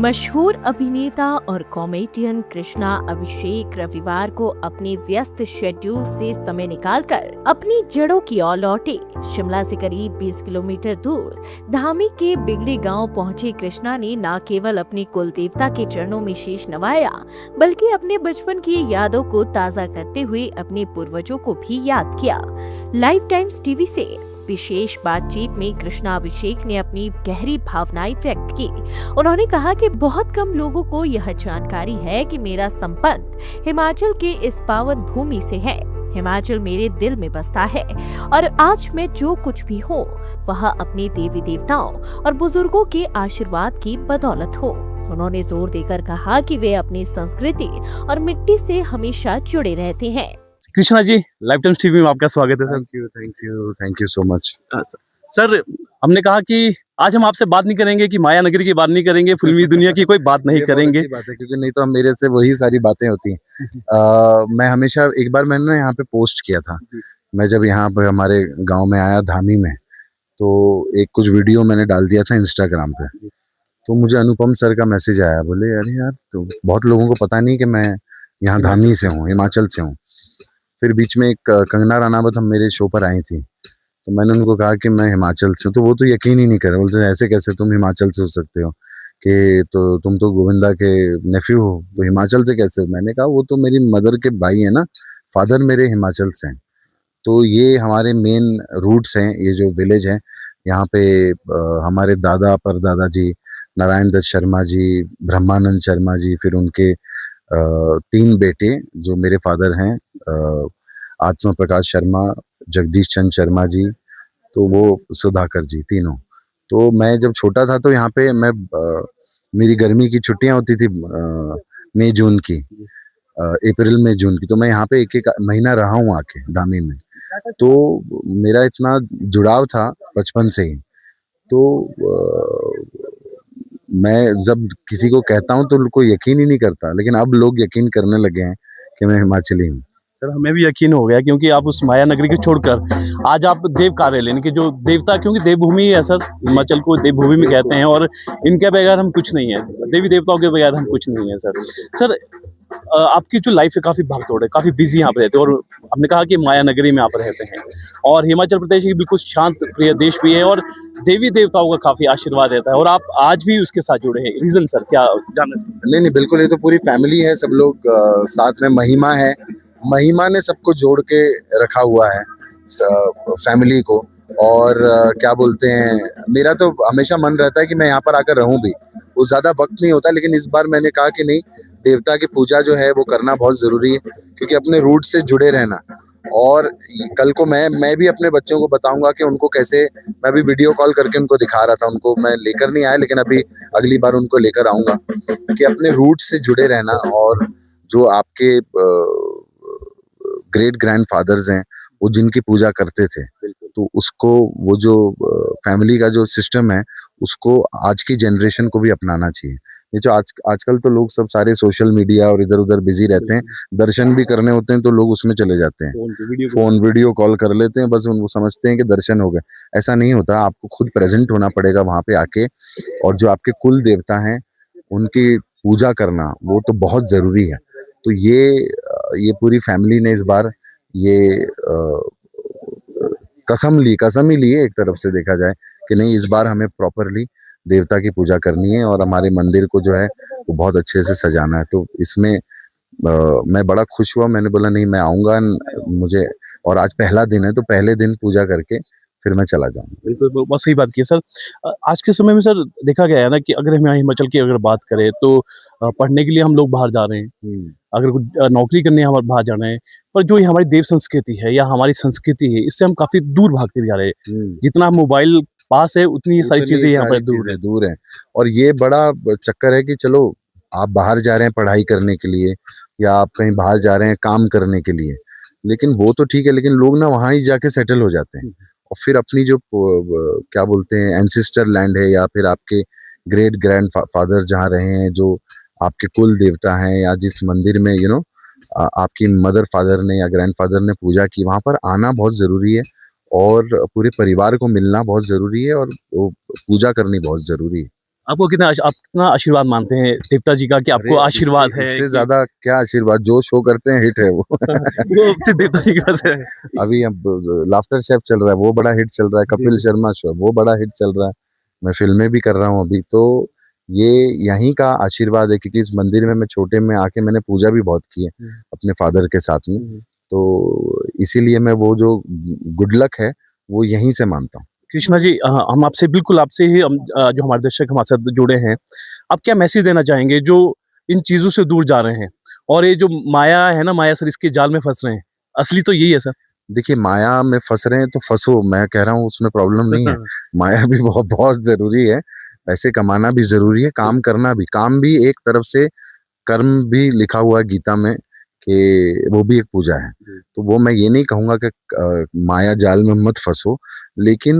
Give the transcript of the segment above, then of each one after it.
मशहूर अभिनेता और कॉमेडियन कृष्णा अभिषेक रविवार को अपने व्यस्त शेड्यूल से समय निकालकर अपनी जड़ों की ओर लौटे। शिमला से करीब 20 किलोमीटर दूर धामी के बिगड़ी गांव पहुंचे कृष्णा ने न केवल अपने कुल देवता के चरणों में शीश नवाया, बल्कि अपने बचपन की यादों को ताज़ा करते हुए अपने पूर्वजों को भी याद किया। लाइफ टाइम्स टीवी से विशेष बातचीत में कृष्णा अभिषेक ने अपनी गहरी भावनाएं व्यक्त की। उन्होंने कहा कि बहुत कम लोगों को यह जानकारी है कि मेरा संबंध हिमाचल के इस पावन भूमि से है। हिमाचल मेरे दिल में बसता है और आज मैं जो कुछ भी हूँ वह अपने देवी देवताओं और बुजुर्गों के आशीर्वाद की बदौलत हो। उन्होंने जोर देकर कहा कि वे अपनी संस्कृति और मिट्टी से हमेशा जुड़े रहते हैं। Krishna ji, life times TV में आपका स्वागत है sir. Thank you so much. Sir, हमने कहा कि आज हम आपसे बात नहीं करेंगे कि माया नगरी की बात नहीं करेंगे, फिल्मी दुनिया की कोई बात नहीं करेंगे। अच्छी बात है, क्योंकि नहीं तो मेरे से वही सारी बातें होती हैं। मैं हमेशा एक बार मैंने यहाँ पे पोस्ट किया था। मैं जब यहाँ पे हमारे गांव में आया धामी में, तो एक कुछ वीडियो मैंने डाल दिया था इंस्टाग्राम पे। तो मुझे अनुपम सर का मैसेज आया, बोले अरे यार, तो बहुत लोगों को पता नहीं कि मैं यहाँ धामी से हूँ, हिमाचल से हूँ। फिर बीच में एक कंगना रनावत हम मेरे शो पर आई थी, तो मैंने उनको कहा कि मैं हिमाचल से हूँ। तो वो तो यकीन ही नहीं कर रहे, बोलते ऐसे कैसे तुम हिमाचल से हो सकते हो, कि तो तुम तो गोविंदा के नेफ्यू हो, तो हिमाचल से कैसे हो। मैंने कहा वो तो मेरी मदर के भाई है ना, फादर मेरे हिमाचल से हैं। तो ये हमारे मेन रूट्स हैं, ये जो विलेज है यहाँ पे। हमारे दादा परदादा जी नारायण दत्त शर्मा जी, ब्रह्मानंद शर्मा जी, फिर उनके 3 बेटे जो मेरे फादर हैं, आत्मा प्रकाश शर्मा, जगदीश चंद शर्मा जी, तो वो सुधाकर जी, तीनों। तो मैं जब छोटा था तो यहाँ पे मैं मेरी गर्मी की छुट्टियां होती थी, मई जून की, अप्रैल में जून की, तो मैं यहाँ पे एक एक महीना रहा हूँ आके धामी में। तो मेरा इतना जुड़ाव था बचपन से ही। तो मैं जब किसी को कहता हूँ तो कोई यकीन ही नहीं करता, लेकिन अब लोग यकीन करने लगे हैं कि मैं हिमाचली हूँ। सर, हमें भी यकीन हो गया, क्योंकि आप उस माया नगरी को छोड़कर आज आप देव कार्यालय, यानी कि जो देवता, क्योंकि देवभूमि है सर, हिमाचल को देवभूमि में कहते हैं, और इनके बगैर हम कुछ नहीं है, देवी देवताओं के बगैर हम कुछ नहीं है सर। सर, आपकी जो लाइफ है काफी भागदौड़ है, काफी बिजी यहाँ पे रहते हैं, और हमने कहा कि माया नगरी में आप रहते हैं, और हिमाचल प्रदेश एक बिल्कुल शांत प्रिय देश भी है, और देवी देवताओं का काफी आशीर्वाद रहता है, और आप आज भी उसके साथ जुड़े हैं। रीजन सर क्या जानना चाहिए? नहीं, बिल्कुल, ये तो पूरी फैमिली है, सब लोग साथ में। महिमा है, महिमा ने सबको जोड़ के रखा हुआ है, फैमिली को। और क्या बोलते हैं, मेरा तो हमेशा मन रहता है कि मैं यहाँ पर आकर रहूं भी। वो ज़्यादा वक्त नहीं होता, लेकिन इस बार मैंने कहा कि नहीं, देवता की पूजा जो है वो करना बहुत ज़रूरी है, क्योंकि अपने रूट से जुड़े रहना। और कल को मैं भी अपने बच्चों को बताऊंगा कि उनको कैसे, मैं भी वीडियो कॉल करके उनको दिखा रहा था, उनको मैं लेकर नहीं आया, लेकिन अभी अगली बार उनको लेकर आऊंगा, कि अपने रूट से जुड़े रहना। और जो आपके ग्रेट ग्रैंड फादर्स हैं, वो जिनकी पूजा करते थे, तो उसको, वो जो फैमिली का जो सिस्टम है, उसको आज की जनरेशन को भी अपनाना चाहिए। ये जो आजकल तो लोग सब सारे सोशल मीडिया और इधर उधर बिजी रहते हैं, दर्शन भी करने होते हैं तो लोग उसमें चले जाते हैं, फोन वीडियो कॉल कर लेते हैं, बस उनको समझते हैं कि दर्शन हो गए। ऐसा नहीं होता, आपको खुद प्रेजेंट होना पड़ेगा वहां पे आके, और जो आपके कुल देवता हैं उनकी पूजा करना वो तो बहुत जरूरी है। तो ये पूरी फैमिली ने इस बार ये कसम ही ली है, एक तरफ से देखा जाए, कि नहीं, इस बार हमें प्रॉपरली देवता की पूजा करनी है और हमारे मंदिर को जो है वो बहुत अच्छे से सजाना है। तो इसमें मैं बड़ा खुश हुआ, मैंने बोला नहीं, मैं आऊँगा मुझे, और आज पहला दिन है, तो पहले दिन पूजा करके फिर मैं चला जाऊंगा। बिल्कुल, बहुत सही बात की है सर। आज के समय में सर देखा गया है ना कि अगर हम यहाँ हिमाचल की अगर बात करें तो पढ़ने के लिए हम लोग बाहर जा रहे हैं, अगर कुछ नौकरी करने हम बाहर जा रहे हैं, पर जो ये हमारी देव संस्कृति है या हमारी संस्कृति है, इससे हम काफी दूर भागते जा रहे हैं। जितना मोबाइल पास है उतनी ये सारी चीजें यहाँ पर दूर है। और ये बड़ा चक्कर है कि चलो आप बाहर जा रहे हैं पढ़ाई करने के लिए, या आप कहीं बाहर जा रहे हैं काम करने के लिए, लेकिन वो तो ठीक है, लेकिन लोग ना वहाँ ही जाके सेटल हो जाते हैं, और फिर अपनी जो क्या बोलते हैं एंसेस्टर लैंड है, या फिर आपके ग्रेट ग्रैंड फादर जहाँ रहे हैं, जो आपके कुल देवता हैं, या जिस मंदिर में आपकी मदर फादर ने या ग्रैंड फादर ने पूजा की, वहाँ पर आना बहुत ज़रूरी है, और पूरे परिवार को मिलना बहुत ज़रूरी है, और वो पूजा करनी बहुत ज़रूरी है। आपको आप कितना आशीर्वाद मानते हैं देवता जी का कि आपको अरे, आशीर्वाद है इससे कि ज्यादा क्या आशीर्वाद, जो शो करते हैं हिट है वो। वो सिर्फ देवता जी की वजह से है। अभी अब लाफ्टर शेफ चल रहा है, वो बड़ा हिट चल रहा है, जी, कपिल जी। शर्मा शो वो बड़ा हिट चल रहा है, मैं फिल्में भी कर रहा हूँ अभी। तो ये यहीं का आशीर्वाद है, क्योंकि इस मंदिर में मैं छोटे में आके मैंने पूजा भी बहुत की है हम्म, अपने फादर के साथ में। हम्म। तो इसीलिए मैं वो जो गुड लक है वो यहीं से मानता हूँ। कृष्णा जी, हम आपसे बिल्कुल आपसे ही जो हमारे दर्शक हमारे साथ जुड़े हैं, आप क्या मैसेज देना चाहेंगे जो इन चीजों से दूर जा रहे हैं और ये जो माया है ना, माया सर इसके जाल में फंस रहे हैं, असली तो यही है सर। देखिए, माया में फंस रहे हैं तो फंसो, मैं कह रहा हूँ उसमें प्रॉब्लम नहीं है। माया भी बहुत बहुत जरूरी है, पैसे कमाना भी जरूरी है, काम करना भी, काम भी एक तरफ से कर्म भी लिखा हुआ है गीता में कि वो भी एक पूजा है। तो वो मैं ये नहीं कहूंगा कि माया जाल में मत फंसो, लेकिन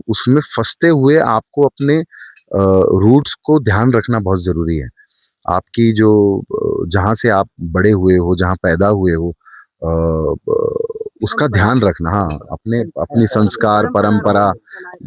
उसमें फंसते हुए आपको अपने रूट्स को ध्यान रखना बहुत जरूरी है। आपकी जो जहाँ से आप बड़े हुए हो, जहाँ पैदा हुए हो, उसका ध्यान रखना। हाँ, अपने अपनी संस्कार परंपरा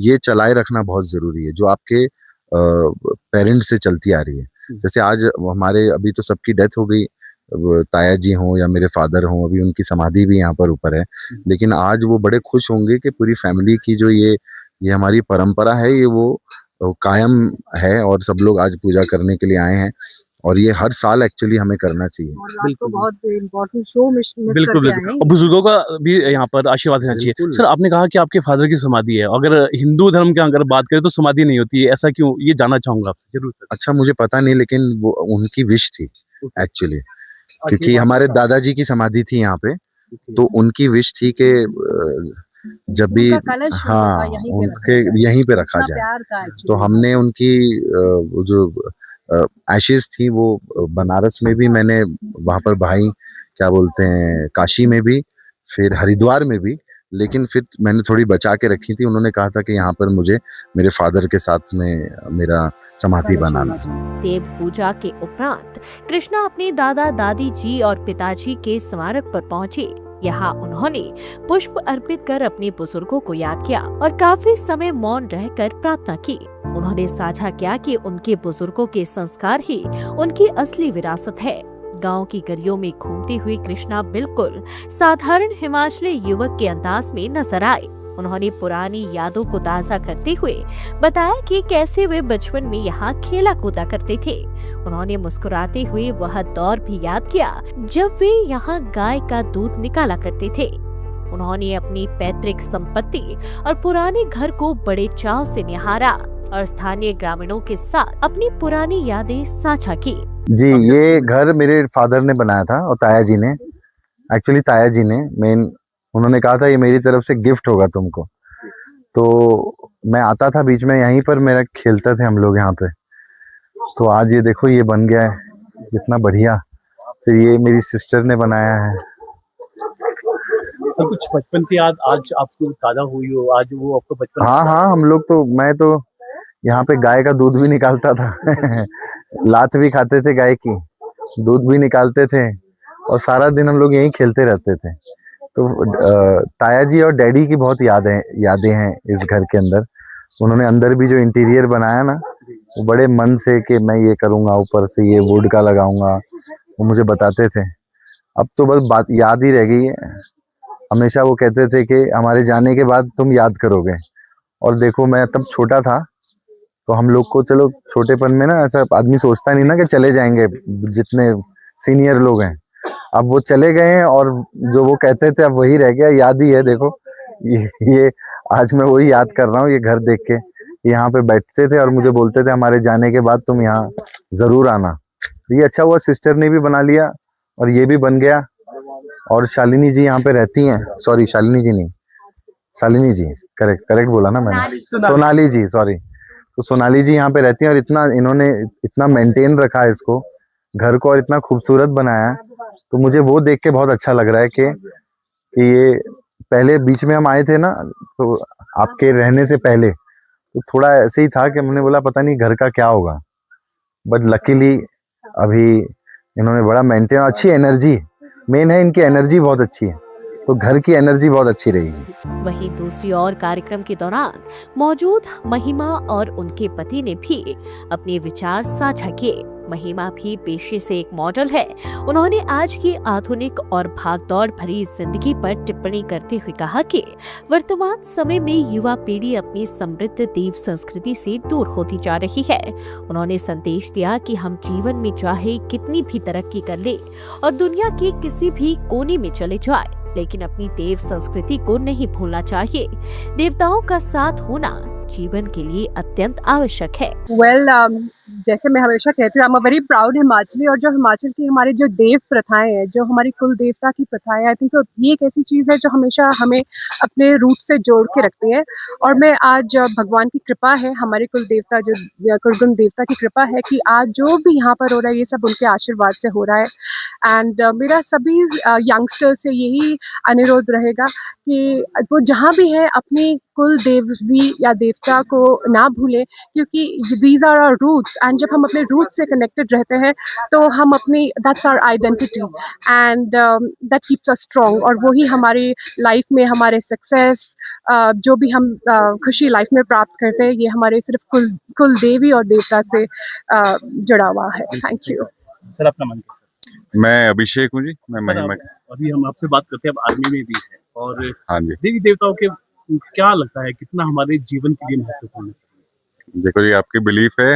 ये चलाए रखना बहुत जरूरी है, जो आपके पेरेंट्स से चलती आ रही है। जैसे आज हमारे अभी तो सबकी डेथ हो गई, ताया जी हों या मेरे फादर हों, अभी उनकी समाधि भी यहाँ पर ऊपर है, लेकिन आज वो बड़े खुश होंगे कि पूरी फैमिली की जो ये हमारी परंपरा है, ये वो कायम है और सब लोग आज पूजा करने के लिए आए हैं। और ये हर साल एक्चुअली हमें करना चाहिए। और आप तो बहुत इम्पोर्टेंट शो मिस बिल्कुल करके आए बिल्कुल, हैं। और बुजुर्गों का भी यहाँ पर आशीर्वाद लेना चाहिए। बिल्कुल। सर, आपने कहा कि आपके फादर की समाधि है, अगर हिंदू धर्म की अगर बात करें तो समाधि नहीं होती है, ऐसा क्यों, ये जानना चाहूंगा आपसे जरूर सर। अच्छा, मुझे पता नहीं, लेकिन वो उनकी विश थी एक्चुअली, क्योंकि आशीर्वाद हमारे का। दादाजी की समाधि थी यहाँ पे, तो उनकी विश थी कि जब भी, उनका कलश जो हाँ, था यहीं पे उनके रखा जाए। यहीं पे रखा इतना जाए। प्यार था तो actually। हमने उनकी वो जो एशेज थी वो बनारस में भी मैंने वहां पर भाई, क्या बोलते हैं, काशी में भी, फिर हरिद्वार में भी, लेकिन फिर मैंने थोड़ी बचा के रखी थी। उन्होंने कहा था कि यहाँ पर मुझे मेरे फादर के साथ में मेरा समाधि बनाना। देव पूजा के उपरांत कृष्णा अपने दादा दादी जी और पिताजी के स्मारक पर पहुंचे। यहाँ उन्होंने पुष्प अर्पित कर अपने बुजुर्गों को याद किया और काफी समय मौन रहकर प्रार्थना की। उन्होंने साझा किया कि उनके बुजुर्गों के संस्कार ही उनकी असली विरासत है। गांव की गलियों में घूमते हुए कृष्णा बिल्कुल साधारण हिमाचली युवक के अंदाज में नजर आए। उन्होंने पुरानी यादों को ताज़ा करते हुए बताया कि कैसे वे बचपन में यहाँ खेला कूदा करते थे। उन्होंने मुस्कुराते हुए वह दौर भी याद किया जब वे यहाँ गाय का दूध निकाला करते थे। उन्होंने अपनी पैतृक संपत्ति और पुराने घर को बड़े चाव से निहारा और स्थानीय ग्रामीणों के साथ अपनी पुरानी यादें साझा की। जी, ये घर मेरे फादर ने बनाया था और ताया जी ने, एक्चुअली ताया जी ने मेन, उन्होंने कहा था ये मेरी तरफ से गिफ्ट होगा तुमको। तो मैं आता था बीच में, यहीं पर मेरा खेलते थे हम लोग यहाँ पे। तो आज ये देखो ये बन गया है, इतना बढ़िया। फिर ये मेरी सिस्टर ने बनाया है। तो कुछ बचपन की याद आज आपको ताजा हुई हो, आज वो आपको बचपन। हाँ हाँ, हम लोग तो, मैं तो यहाँ पे गाय का दूध भी निकालता था लात भी खाते थे गाय की, दूध भी निकालते थे और सारा दिन हम लोग यहीं खेलते रहते थे। तो ताया जी और डैडी की बहुत यादें हैं इस घर के अंदर। उन्होंने अंदर भी जो इंटीरियर बनाया ना, वो बड़े मन से कि मैं ये करूँगा, ऊपर से ये वुड का लगाऊंगा, वो मुझे बताते थे। अब तो बस बात याद ही रह गई है। हमेशा वो कहते थे कि हमारे जाने के बाद तुम याद करोगे। और देखो, मैं तब छोटा था, तो हम लोग को, चलो छोटेपन में ना ऐसा आदमी सोचता नहीं ना कि चले जाएंगे, जितने सीनियर लोग हैं अब वो चले गए हैं, और जो वो कहते थे अब वही रह गया, याद ही है। देखो ये आज मैं वही याद कर रहा हूँ, ये घर देख के। यहाँ पे बैठते थे और मुझे बोलते थे हमारे जाने के बाद तुम यहाँ जरूर आना। ये अच्छा हुआ सिस्टर ने भी बना लिया और ये भी बन गया। और शालिनी जी यहाँ पे रहती हैं, सॉरी शालिनी जी नहीं, शालिनी जी, करेक्ट करेक्ट बोला ना मैंने, सोनाली जी, सॉरी। तो सोनाली जी यहाँ पे रहती हैं और इतना इन्होंने इतना मेंटेन रखा है इसको, घर को, और इतना खूबसूरत बनाया है। तो मुझे वो देख के बहुत अच्छा लग रहा है कि ये पहले बीच में हम आए थे ना, तो आपके रहने से पहले तो थोड़ा ऐसे ही था कि हमने बोला पता नहीं घर का क्या होगा, बट लकीली अभी इन्होंने बड़ा मेंटेन, अच्छी एनर्जी, मेन है इनकी एनर्जी बहुत अच्छी है। तो घर की एनर्जी बहुत अच्छी रहेगी। वहीं दूसरी ओर कार्यक्रम के दौरान मौजूद महिमा और उनके पति ने भी अपने विचार साझा किए। महिमा भी पेशे से एक मॉडल है। उन्होंने आज की आधुनिक और भागदौड़ भरी जिंदगी पर टिप्पणी करते हुए कहा कि वर्तमान समय में युवा पीढ़ी अपनी समृद्ध देव संस्कृति से दूर होती जा रही है। उन्होंने संदेश दिया कि हम जीवन में चाहे कितनी भी तरक्की कर ले और दुनिया के किसी भी कोने में चले जाए, लेकिन अपनी देव संस्कृति को नहीं भूलना चाहिए। देवताओं का साथ होना जीवन के लिए अत्यंत आवश्यक है। जैसे मैं हमेशा कहती हूँ, I am a very proud Himachali, और जो हिमाचल की हमारी जो देव प्रथाएं हैं, जो हमारी कुल देवता की प्रथाएं, आई थिंक तो ये एक ऐसी चीज़ है जो हमेशा हमें अपने रूट से जोड़ के रखती है। और मैं आज भगवान की कृपा है, हमारे कुल देवता जो कुलगुण देवता की कृपा है कि आज जो भी यहाँ पर हो रहा है ये सब उनके आशीर्वाद से हो रहा है। एंड मेरा सभी यंगस्टर्स से यही अनुरोध रहेगा कि वो जहाँ भी है अपनी कुल देवी या देवता को ना भूलें, क्योंकि these are our roots, and जब हम अपने रूट से कनेक्टेड रहते हैं तो हम अपनी, that's our identity and that keeps us strong. और वही हमारी लाइफ में हमारे सक्सेस, जो भी हम खुशी लाइफ में प्राप्त करते हैं, ये हमारे सिर्फ कुल देवी और देवता से जुड़ा हुआ है। Thank you sir. अपना मन मैं अभिषेक हूँ जी, मैं महिमा। अभी हम आपसे बात करते हैं, अब आर्मी में भी है और हाँ जी, देवी देवताओं के क्या लगता है कितना हमारे जीवन के लिए महत्वपूर्ण है? देखो जी, आपकी बिलीफ है,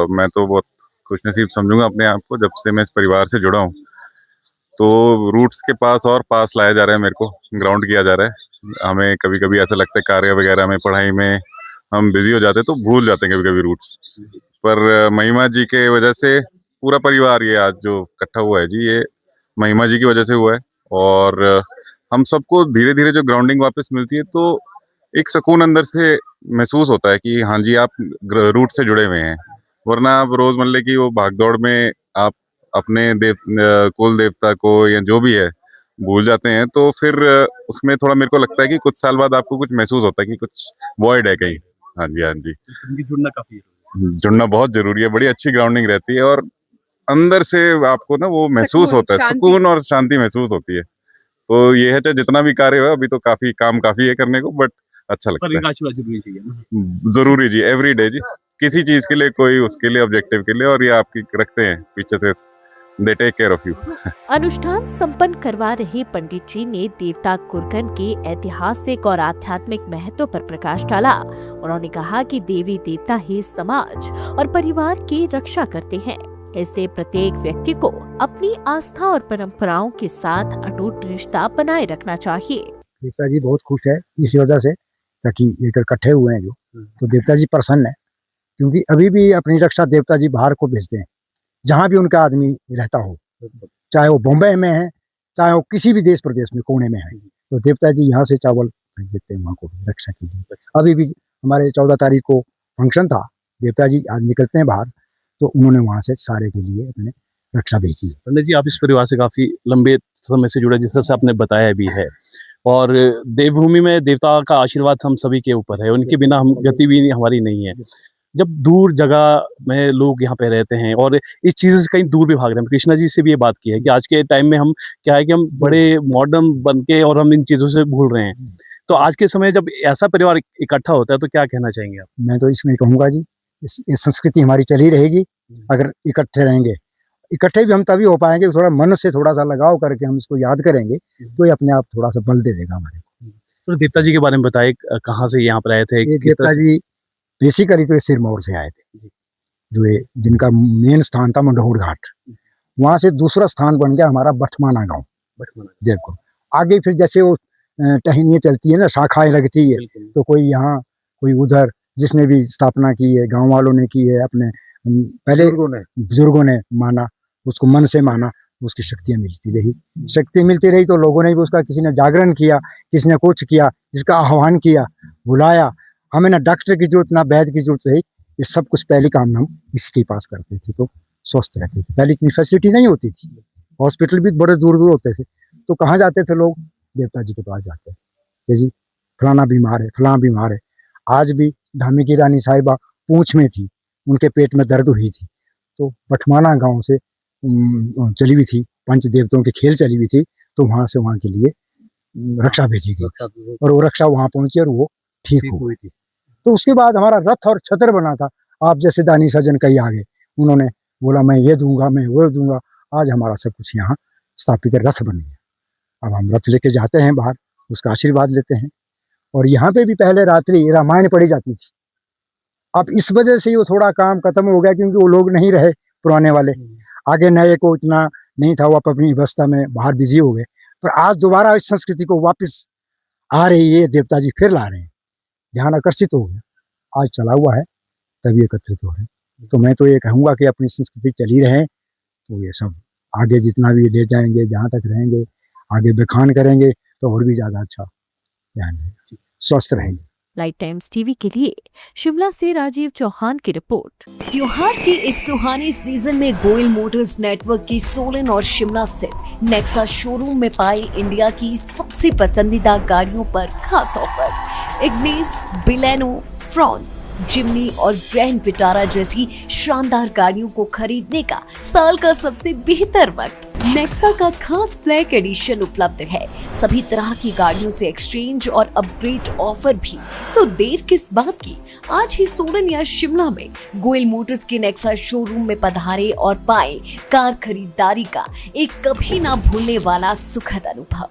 मैं तो बहुत खुशनसीब समझूंगा अपने आप को, जब से मैं इस परिवार से जुड़ा हूँ। तो रूट्स के पास और पास लाया जा रहा है, मेरे को ग्राउंड किया जा रहा है। हमें कभी कभी ऐसा लगता है कार्य वगैरह में, पढ़ाई में हम बिजी हो जाते हैं तो भूल जाते हैं कभी कभी रूट्स, पर महिमा जी के वजह से पूरा परिवार ये आज जो इकट्ठा हुआ है जी, ये महिमा जी की वजह से हुआ है। और हम सबको धीरे धीरे जो ग्राउंडिंग वापस मिलती है तो एक सुकून अंदर से महसूस होता है कि हाँ जी, आप रूट से जुड़े हुए हैं। वरना आप रोजमर्रा की वो भागदौड़ में आप अपने कुल देवता को या जो भी है भूल जाते हैं, तो फिर उसमें थोड़ा मेरे को लगता है कि कुछ साल बाद आपको कुछ महसूस होता है कि कुछ वॉइड है कहीं। हाँ जी, हाँ जी, जुड़ना काफी जुड़ना बहुत जरूरी है। बड़ी अच्छी ग्राउंडिंग रहती है और अंदर से आपको ना वो महसूस होता है, सुकून और शांति महसूस होती है। तो ये है, चाहे जितना भी कार्य हो, अभी तो काफी है करने को, बट अच्छा लगता है। आशीर्वाद जरूरी चाहिए ना? जरूरी जी, एवरी डे जी, किसी चीज के लिए, कोई उसके लिए ऑब्जेक्टिव के लिए, और ये आपकी रखते हैं पीछे से, they take care of you. अनुष्ठान संपन्न करवा रहे पंडित जी ने देवता कुरकन के ऐतिहासिक और आध्यात्मिक महत्व पर प्रकाश डाला। उन्होंने कहा कि देवी देवता ही समाज और परिवार की रक्षा करते हैं, इसलिए प्रत्येक व्यक्ति को अपनी आस्था और परंपराओं के साथ अटूट रिश्ता बनाए रखना चाहिए। देवता जी बहुत खुश है इसी वजह से, ताकि ये इकट्ठे हुए हैं जो, तो देवता जी प्रसन्न है, क्योंकि अभी भी अपनी रक्षा देवता जी बाहर को भेजते हैं, जहाँ भी उनका आदमी रहता हो, चाहे वो बॉम्बे में है, चाहे वो किसी भी देश प्रदेश में कोने में है, तो देवता जी यहाँ से चावल भेज देते हैं वहाँ को रक्षा के लिए। अभी भी हमारे 14 तारीख को फंक्शन था, देवता जी आज निकलते हैं बाहर, तो उन्होंने वहाँ से सारे के लिए अपने रक्षा भेजी है। पंडित जी, आप इस परिवार से काफी लंबे समय से जुड़े, जिस तरह से आपने बताया भी है, और देवभूमि में देवता का आशीर्वाद हम सभी के ऊपर है, उनके बिना हम गति भी हमारी नहीं है। जब दूर जगह में लोग यहाँ पे रहते हैं और इस चीज़ से कहीं दूर भी भाग रहे हैं, कृष्णा जी से भी ये बात की है कि आज के टाइम में हम क्या है कि हम बड़े मॉडर्न बन के और हम इन चीज़ों से भूल रहे हैं। तो आज के समय जब ऐसा परिवार इकट्ठा होता है तो क्या कहना चाहेंगे आप? मैं तो इसमें कहूँगा जी, ये संस्कृति हमारी चली रहेगी अगर इकट्ठे रहेंगे। इकट्ठे भी हम तभी हो पाएंगे, थोड़ा मन से थोड़ा सा लगाव करके हम इसको याद करेंगे तो ये अपने आप थोड़ा सा बल दे देगा हमारे को। तो देवता जी के बारे में बताइए, कहाँ से यहाँ पर आए थे? देवता जी बेसिकली तो ये सिरमौर से आए थे, जो ये जिनका मेन स्थान था मंडोर घाट, वहाँ से दूसरा स्थान बन गया हमारा बठमाना गाँव। देखो आगे फिर जैसे वो टहनियाँ चलती है ना, शाखाएं लगती है, तो कोई यहाँ कोई उधर, जिसने भी स्थापना की है गांव वालों ने की है, अपने पहले बुजुर्गों ने माना, उसको मन से माना, उसकी शक्तियाँ मिलती रही, शक्ति मिलती रही, तो लोगों ने भी उसका, किसी ने जागरण किया, किसी ने कुछ किया, इसका आह्वान किया, बुलाया। हमें ना डॉक्टर की जरूरत ना वैद्य की जरूरत रही, ये सब कुछ पहले काम हम इसी के पास करते थे, तो स्वस्थ रहते थे। पहले इतनी फैसिलिटी नहीं होती थी, हॉस्पिटल भी बड़े दूर दूर होते थे, तो कहाँ जाते थे लोग? देवता जी के पास जाते हैं जी, फलाना बीमार है, फलाना बीमार है। आज भी धामी की रानी साहिबा पूंछ में थी, उनके पेट में दर्द हुई थी, तो बठमाना गांव से चली हुई थी, पंच देवताओं के खेल चली हुई थी, तो वहाँ से वहाँ के लिए रक्षा भेजी गई और वो रक्षा वहां पहुंची और वो ठीक हो हुई थी। तो उसके बाद हमारा रथ और छत्र बना था। आप जैसे दानी सज्जन कई आगे, उन्होंने बोला मैं ये दूंगा, मैं वो दूंगा। आज हमारा सब कुछ यहाँ स्थापित है, रथ बन गया। अब हम रथ लेके जाते हैं बाहर, उसका आशीर्वाद लेते हैं। और यहाँ पे भी पहले रात्रि रामायण पढ़ी जाती थी। अब इस वजह से वो थोड़ा काम खत्म हो गया, क्योंकि वो लोग नहीं रहे पुराने वाले, आगे नए को इतना नहीं था, वो अपनी व्यवस्था में बाहर बिजी हो गए। पर आज दोबारा इस संस्कृति को वापस आ रही है, देवता जी फिर ला रहे हैं, ध्यान आकर्षित हो गया। आज चला हुआ है, तभी एकत्रित हो रहे हैं। तो मैं तो ये कहूँगा कि अपनी संस्कृति चली रहे, तो ये सब आगे जितना भी ले जाएंगे, जहाँ तक रहेंगे, आगे बखान करेंगे तो और भी ज़्यादा अच्छा ध्यान रहेगा, स्वस्थ रहेंगे। लाइट टाइम्स टीवी के लिए शिमला से राजीव चौहान की रिपोर्ट। त्योहार की इस सुहानी सीजन में गोयल मोटर्स नेटवर्क की सोलन और शिमला स्थित नेक्सा शोरूम में पाई इंडिया की सबसे पसंदीदा गाड़ियों पर खास ऑफर। इग्निस, बिलेनो, फ्रॉन्स, जिमनी और ग्रैंड विटारा जैसी शानदार गाड़ियों को खरीदने का साल का सबसे बेहतर वक्त। नेक्सा का खास ब्लैक एडिशन उपलब्ध है। सभी तरह की गाड़ियों से एक्सचेंज और अपग्रेड ऑफर भी। तो देर किस बात की, आज ही सोलन या शिमला में गोयल मोटर्स के नेक्सा शोरूम में पधारे और पाएं कार खरीदारी का एक कभी ना भूलने वाला सुखद अनुभव।